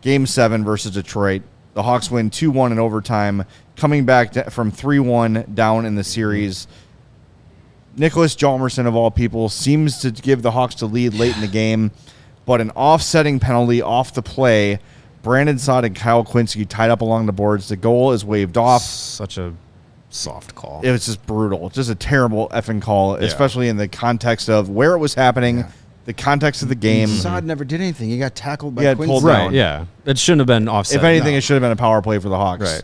Game 7 versus Detroit. The Hawks win 2-1 in overtime, coming back from 3-1 down in the series. Nicholas Hjalmarsson, of all people, seems to give the Hawks the lead late in the game, but an offsetting penalty off the play. Brandon Saad and Kyle Quincy tied up along the boards. The goal is waved off. Such a soft call. It was just brutal. Just a terrible effing call, especially in the context of where it was happening, the context of the game. Saad never did anything. He got tackled by Quincy. Pulled Right, down. yeah. It shouldn't have been offset. If anything, it should have been a power play for the Hawks.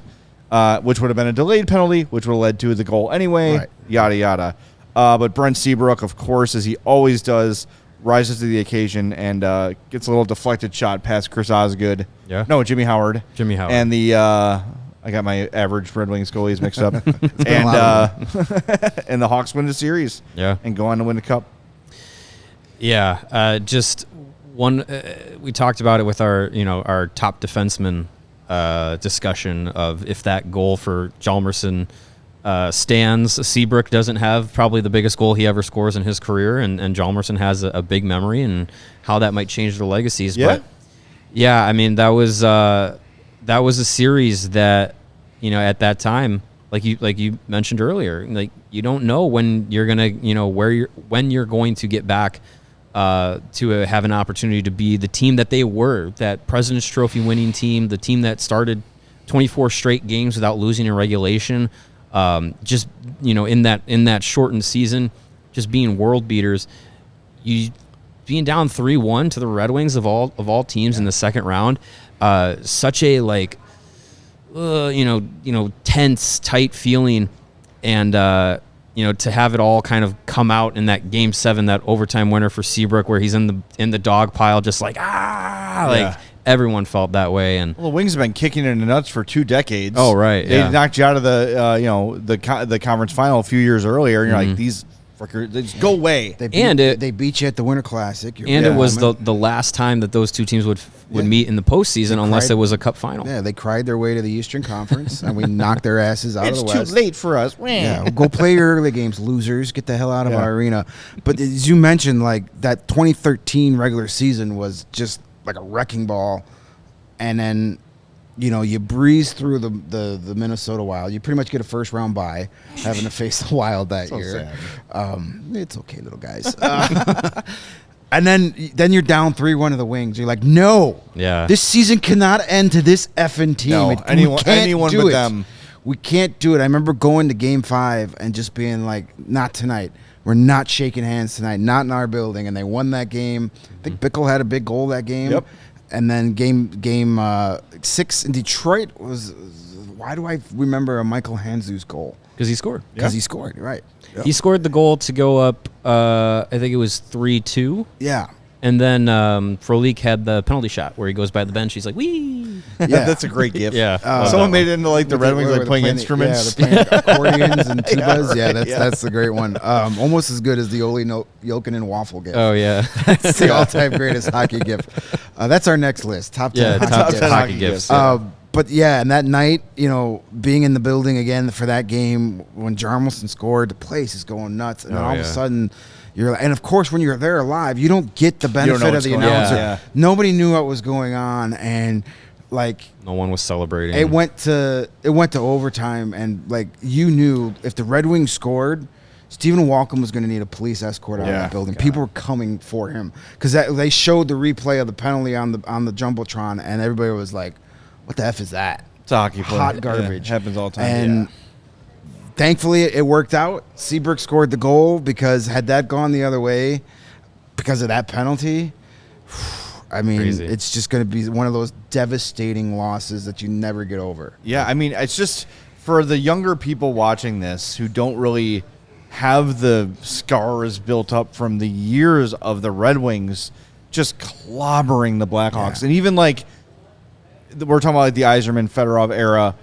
Right. Which would have been a delayed penalty, which would have led to the goal anyway, yada, yada. But Brent Seabrook, of course, as he always does, rises to the occasion and gets a little deflected shot past Chris Osgood. Yeah. No, Jimmy Howard. And the I got my average Red Wings goalies mixed up. And the Hawks win the series. Yeah. And go on to win the cup. Yeah. Just one. We talked about it with our top defenseman discussion of if that goal for Hjalmarsson stands. Seabrook doesn't have probably the biggest goal he ever scores in his career, and Hjalmarsson has a big memory and how that might change their legacies. Yeah. But yeah, I mean that was a series that at that time, like you mentioned earlier, like you don't know when you're gonna when you're going to get back to have an opportunity to be the team that they were, that President's Trophy winning team, the team that started 24 straight games without losing in regulation. Just in that shortened season, just being world beaters, being down 3-1 to the Red Wings of all teams in the second round, such a tense, tight feeling, and to have it all kind of come out in that Game 7, that overtime winner for Seabrook, where he's in the dog pile, just everyone felt that way. And the Wings have been kicking it in the nuts for 2 decades. Oh, right. They knocked you out of the conference final a few years earlier, and you're like, these frickers, they just go away. They beat you at the Winter Classic. It was the last time that those two teams would meet in the postseason, unless it was a cup final. Yeah, they cried their way to the Eastern Conference, and we knocked their asses out of the West. It's too late for us. Yeah, go play your early games, losers. Get the hell out of our arena. But as you mentioned, like that 2013 regular season was just like a wrecking ball, and then you breeze through the Minnesota Wild. You pretty much get a first round bye, having to face the Wild that year. Sad. It's okay, little guys. And then you're down 3-1 to the Wings. You're like, no, this season cannot end to this effing team. No, anyone but them. We can't do it. I remember going to Game 5 and just being like, not tonight. We're not shaking hands tonight, not in our building. And they won that game. I think Bickle had a big goal that game. Yep. And then game 6 in Detroit was, why do I remember a Michael Hanzu's goal? Because he scored. Because he scored, right. Yep. He scored the goal to go up, I think it was 3-2. Yeah. And then Frolik had the penalty shot where he goes by the bench. He's like, wee. Yeah. That's a great gift. Yeah. Someone made it into like the Red Wings playing instruments. Yeah, they're playing accordions and tubas. That's the great one. Almost as good as the Oli Jokinen waffle gift. Oh, yeah. That's the all-time greatest hockey gift. That's our next list. Top 10 hockey gifts. But yeah, and that night, being in the building again for that game when Hjalmarsson scored, the place is going nuts, and all of a sudden, and of course, when you're there live, you don't get the benefit of the announcer. Yeah. Nobody knew what was going on, and no one was celebrating. It went to overtime, and you knew if the Red Wings scored, Stephen Walken was going to need a police escort out of that building. God. People were coming for him because they showed the replay of the penalty on the jumbotron, and everybody was like, what the F is that? It's a hockey play. Hot garbage. Happens all the time. And thankfully, it worked out. Seabrook scored the goal because had that gone the other way because of that penalty, I mean, Crazy. It's just going to be one of those devastating losses that you never get over. Yeah, I mean, it's just for the younger people watching this who don't really have the scars built up from the years of the Red Wings just clobbering the Blackhawks. And even we're talking about the Yzerman, Fedorov era.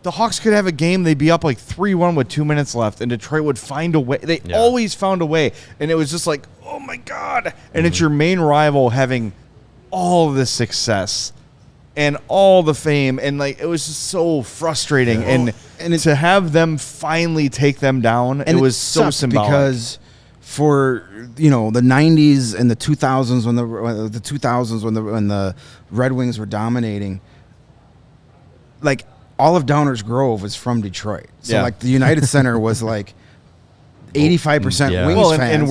The Hawks could have a game, they'd be up 3-1 with 2 minutes left, and Detroit would find a way. They always found a way. And it was just like, oh my God. And it's your main rival having all this success and all the fame. And it was just so frustrating. Yeah. And to have them finally take them down, it was so symbolic. Because for the 90s and the 2000s when the Red Wings were dominating, like all of Downers Grove was from Detroit. So like the United Center was like 85% Wings fans. And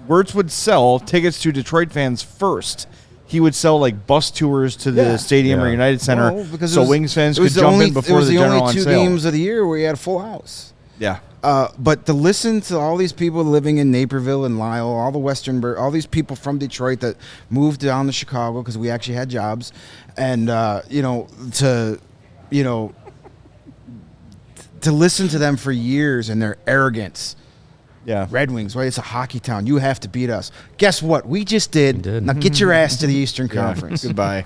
Wirtz would sell tickets to Detroit fans first. He would sell like bus tours to the stadium or United Center, so Wings fans could jump in before the general on sale. It was the only 2 games of the year where you had a full house. Yeah. But to listen to all these people living in Naperville and Lisle, all the all these people from Detroit that moved down to Chicago because we actually had jobs, and to listen to them for years and their arrogance. Yeah. Red Wings, right? It's a hockey town. You have to beat us. Guess what? We just did. Now get your ass to the Eastern Conference. Goodbye.